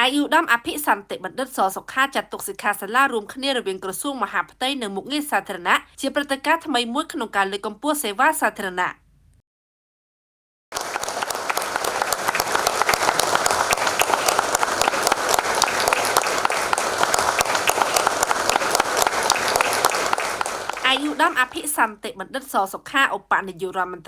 អាយុដំអភិសន្តិបណ្ឌិតសសុខាចាត់ទុកសិក្ខាសាលារួមគ្នារវាងក្រសួងមហាផ្ទៃនិងមុខងារសាធារណៈជាព្រឹត្តិការណ៍ថ្មីមួយក្នុងការលើកកម្ពស់សេវាសាធារណៈអាយុដំអភិសន្តិបណ្ឌិតសសុខាឧបនាយករដ្ឋមន្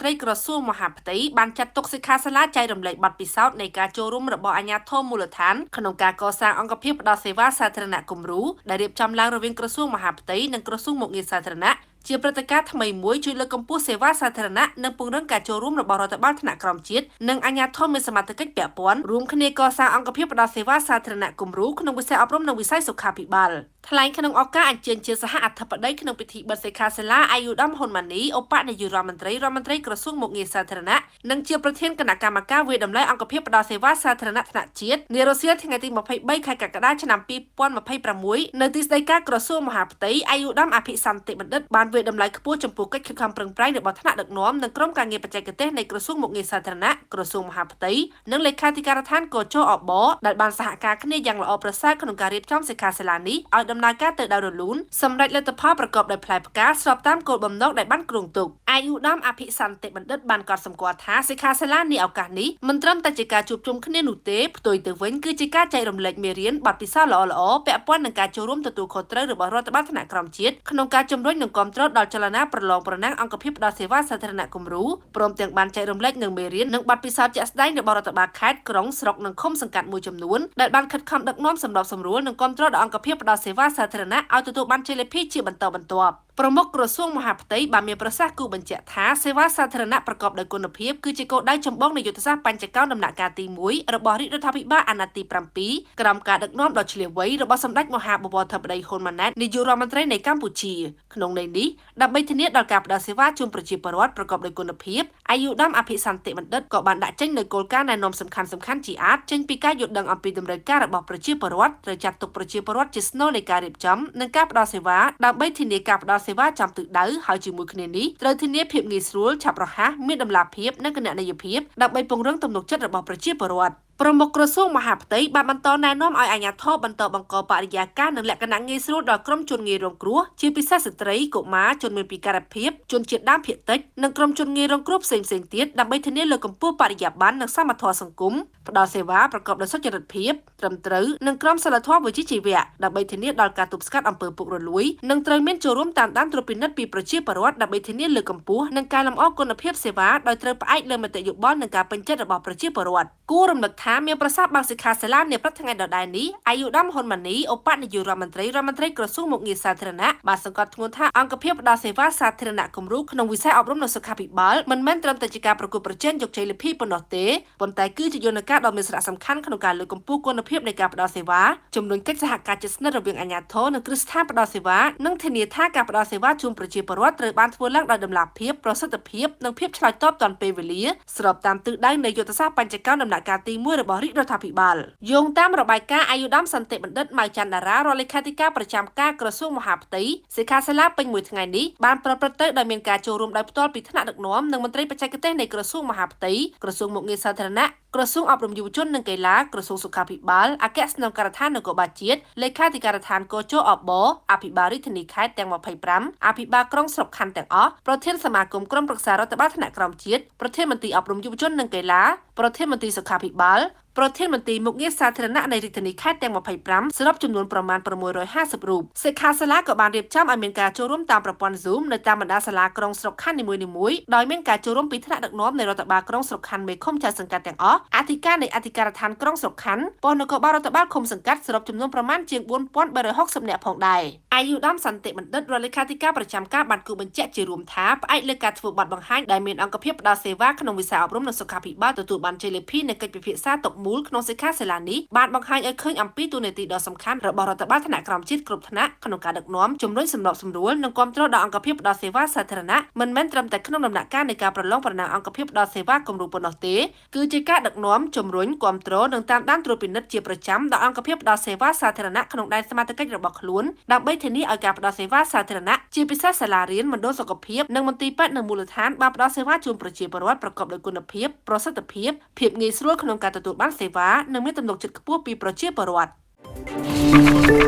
ត្រីក្រសួងមហាផ្ទៃបានចាត់ទុកសិក្ខាសាលាចែករំលែកបទពិសោធន៍នៃការចូលរួមរបស់អាជ្ញាធរមូលដ្ឋានក្នុងការកសាងអង្គភាពផ្តល់សេវាសាធារណៈគំរូដែលរៀបចំឡើងរវាងក្រសួងមហាផ្ទៃនិងក្រសួងមុខងារសាធារណៈជាព្រឹត្តិការណ៍ថ្មីមួយជួយលើកកម្ពស់សេវាសាធារណៈនិងពង្រឹងការចូលរួមរបស់រដ្ឋបាលថ្នាក់ក្រោមជាតិនិងអាជ្ញាធរមានសមត្ថកិច្ចពាក់ព័ន្ធរួមគ្នាកសាងអង្គភាពផ្តល់សេវាសាធារណៈគំរូក្នុងវិស័យអប់រំនិងវិស័យសុខាភិបាលថ្លែងក្នុងឱកាសអញ្ជើញជាសហអធិបតីក្នុងពិធីបិទសិក្ខាសាលាអាយុដំហ៊ុនម៉ាណីឧបនាយករដ្ឋមន្ត្រីក្រសួងមុខងារសាធារណៈនិងជាប្រធានគណៈកម្មការវិតម្លៃអង្គភាពផ្តល់សេវាសាធារណៈថ្នាក់ជាតិនារសៀលថ្ងៃទី23ខែកក្កដាឆ្នាំ2026នៅទីស្តីការក្រសួងមហាផ្ទៃអាយុដំអភិសន្តិបណ្ឌិតបានវិតម្លៃខ្ពស់ចំពោះកិច្ចខិតខំប្រឹងប្រែងរបស់ថ្នាក់ដឹកនាំនិងក្រុមការងារបច្ចេកទេសនៃក្រសួងមុខងារសាធារណៈក្រសួងមហាផ្ទៃនិងលេខាធិការដ្ឋានកជអបដែលបានសហការគ្នាយ៉ាងល្អប្រសើរក្នុងការរៀបចំសិក្ខាសាលានេះឲ្យដំណើរការទៅដោយរលូនសម្រាប់លទ្ធផលប្រកបដោយផ្លែផ្កាស្របតាមគោលបំណងដែលបានគ្រោងទុកអាយុដំអភិសន្តិបណ្ឌិតបានកត់សម្គាល់ថាសិក្ខាសាលានេះឱកាសនេះមិនត្រឹមតែជាការជួបជុំគ្នានោះទេផ្ទុយទៅវិញគឺជាការចែករំលែកមេរៀនបទពិសោធន៍ល្អៗពាក់ព័ន្ធនឹងការចូលរួមទទួលខុសត្រូវរបស់រដ្ឋបាលថ្នាក់ក្រោមជាតិក្នុងការជំរុញនិងគាំទ្រដល់ចលនាប្រឡងប្រណាំងអង្គភាពផ្តល់សេវាសាធារណៈគំរូព្រមទាំងបានចែករំលែកនឹងមេរៀននិងបទពិសោធន៍ជាក់ស្ដែងរបស់រដ្ឋបាលខេត្តក្រុងស្រុកនិងឃុំសង្កាត់មួយចំនួនដែលបានខិតខំដឹកនាំសម្របសម្រួលនិងគាំទ្រដល់អង្គភាពផ្តល់សេវាសាធារណៈឲ្យទទួលបានជ័យលាភីជាបន្តបន្ទាប់ប្រមុខក្រសួងមហាផ្ទៃបានមានប្រសាសន៍គូបញ្ជាក់ថាសេវាសាធារណៈប្រកបដោយគុណភាពគឺជាគោលដៅចម្បងនៃយុទ្ធសាស្ត្របញ្ចកោណដំណាក់កាលទី1របស់រាជរដ្ឋាភិបាលអាណត្តិទី7ក្រោមការដឹកនាំដ៏ឈ្លាសវៃរបស់សម្ដេចមហាបវរធិបតីហ៊ុនម៉ាណែតនាយករដ្ឋមន្ត្រីនៃកម្ពុជាក្នុងន័យនេះដើម្បីធានាដល់ការផ្តល់សេវាជូនប្រជាពលរដ្ឋប្រកបដោយគុណភាពអាយុដំអភិសន្តិបណ្ឌិតក៏បានដាក់ចេញនូវគោលការណ៍ណែនាំសំខាន់ជាអាចចេញពីការយល់ដឹងអំពីតម្រូវការរបស់ប្រជាពលរដ្ឋត្រូវចាត់ទុកប្រជាពលរដ្ឋជាស្នូលនៃការរៀបចំនិងការផ្តល់សេវាដើម្បីធានាការផ្តល់សេវាចំទិសដៅហើយជាមួយគ្នានេះត្រូវធានាភាពងាយស្រួលឆាប់រហ័សមានតម្លាភាពនិងគណនេយ្យភាពដើម្បីពង្រឹងទំនុកចិត្តរបស់ប្រជាពលរដ្ឋប្រមុខក្រសួងមហាផ្ទៃបានបន្តណែនាំឲ្យអាជ្ញាធរបន្តបង្កបរិយាកាសនិងលក្ខណៈងាយស្រួលដល់ក្រុមជនងាយរងគ្រោះជាពិសេសស្ត្រីកុមារជនមានពិការភាពជនជាតិដើមភាគតិចនិងក្រុមជនងាយរងគ្រោះផ្សេងៗទៀតដើម្បីធានាលើកកម្ពស់បរិយាបន្ននិងសមធម៌សង្គមផ្ដល់សេវាប្រកបដោយសុចរិតភាពត្រឹមត្រូវនិងក្រមសីលធម៌វិជ្ជាជីវៈដើម្បីធានាដល់ការទប់ស្កាត់អំពើពុករលួយនិងត្រូវមានចូលរួមតាមដានត្រួតពិនិត្យពីប្រជាពលរដ្ឋដើម្បីធានាលើកកម្ពស់និងការលម្អគុណភាពសេវាដោយត្រូវផ្អែកលើមតិយោបល់និងការពេញចិត្តរបស់ប្រជាពលរដ្ឋគួររំលឹកថាមានប្រសាសន៍បើកសិក្ខាសាលានាព្រឹកថ្ងៃដដែលនេះអាយុដំហ៊ុនម៉ាណីឧបនាយករដ្ឋមន្ត្រីក្រសួងមុខងារសាធារណៈបានសង្កត់ធ្ងន់ថាអង្គភាពផ្តល់សេវាសាធារណៈគំរូក្នុងវិស័យអប់រំនិងសុខាភិបាលមិនមែនត្រឹមតែជាការប្រកួតប្រជែងយកជ័យលាភីប៉ុណ្ណោះទេប៉ុន្តែគឺជាយន្តការដ៏មានសារៈសំខាន់ក្នុងការលើកកម្ពស់គុណភាពនៃការផ្តល់សេវាជំរុញកិច្ចសហការជិតស្និទ្ធរវាងអាជ្ញាធរនិងគ្រឹះស្ថានផ្តល់សេវានិងធានាថាការផ្តល់សេវាជូនប្រជាពលរដ្ឋត្រូវបានធ្វើឡើងដោយតម្លាភាពប្រសិទ្ធភាពនិងភាពឆ្លើយតបទាន់ពេលវេលាស្របតាមទិសដៅនៃយុទ្ធសាស្ត្របញ្ចកោណដំណាក់កាលទី1របស់រាជរដ្ឋាភិបាលយោងតាមរបាយការណ៍អាយុដំសន្តិបណ្ឌិតម៉ៅច័ន្ទតារារដ្ឋលេខាធិការប្រចាំការក្រសួងមហាផ្ទៃសិក្ខាសាលាពេញមួយថ្ងៃនេះបានប្រព្រឹត្តទៅដោយមានការចូលរួមដោយផ្ទាល់ពីថ្នាក់ដឹកនាំនិងមន្ត្រីបច្ចេកទេសនៃក្រសួងមហាផ្ទៃក្រសួងមុខងារសាធារណៈក្រសួងអប់រំយុវជននិងកីឡាក្រសួងសុខាភិបាលអគ្គស្នងការដ្ឋាននគរបាលជាតិលេខាធិការដ្ឋានកជអបអភិបាលរាជធានីខេត្តទាំង25អភិបាលក្រុងស្រុកខណ្ឌទាំងអស់ប្រធានសមាគមក្រុមប្រឹក្សារដ្ឋបាលថ្នាក់ក្រោមជាតិប្រធានមន្ត្រីអប់រំយុវជននិងកីឡាប្រធានមន្ត្រីសុខាភិបាលប្រធានមន្ត្រីមុខងារសាធារណៈនៃរាជធានីខេត្តទាំង25សរុបចំនួនប្រមាណ650រូបសិក្ខាសាលាក៏បានរៀបចំឲ្យមានការចូលរួមតាមប្រព័ន្ធ Zoom នៅតាមបណ្ដាសាលាក្រុងស្រុកខណ្ឌនីមួយៗដោយមានការចូលរួមពីថ្នាក់ដឹកនាំនៃរដ្ឋបាលក្រុងស្រុកខណ្ឌមេឃុំចៅសង្កាត់ទាំងអស់អធិការនៃអធិការដ្ឋានក្រុងស្រុកខណ្ឌប៉ុស្តិ៍នគរបាលរដ្ឋបាលឃុំសង្កាត់សរុបចំនួនប្រមាណជាង4360នាក់ផងដែរអាយុដំសន្តិបណ្ឌិតរដ្ឋលេខាធិការប្រចាំការបានគូបញ្ជាក់ជារួមថាផ្អែកលើការធ្វើបទបង្ហាញដែលមានអង្គភាពផ្ដល់សេវាក្នុងវិស័យអប់រំនិងសុខាភិបាលទទួលបានជ័យលាភីនៃកិច្ចពិភាក្សាតុមូលក្នុងសិក្ខាសាលានេះបានបង្ហាញឲ្យឃើញអំពីតួនាទីដ៏សំខាន់របស់រដ្ឋបាលថ្នាក់ក្រោមជាតិគ្រប់ថ្នាក់ក្នុងការដឹកនាំជំរុញសម្របសម្រួលនិងគាំទ្រដល់អង្គភាពផ្ដល់សេវាសាធារណៈមិនមែនត្រឹមតែក្នុងដំណាក់កាលនៃការប្រឡងប្រណាំងអង្គភាពផ្ដល់សេវាគំរូប៉ុណ្ណោះទេគឺជាការដឹកនាំជំរុញគាំទ្រនិងតាមដានត្រួតពិនិត្យជាប្រចាំដល់អង្គភាពផ្ដល់សេវាសាធារណៈក្នុងដែនសមត្ថកិច្ចរបស់ខ្លួនដើម្បីធានាឲ្យការផ្ដល់សេវាសាធារណៈជាពិសេសសាលារៀនមណ្ឌលសុខភាពនិងមន្ទីរពេទ្យនៅមូលដ្ឋានបានផ្ដល់សេវាជូនប្រជាពលរដ្ឋប្រកបដោយគុណភាពប្រសិទ្ធភាពភាពងាយស្រួលក្នុងការទទួលបាន សេវានិងមានទំនុកចិត្តខ្ពស់ពីប្រជាពលរដ្ឋ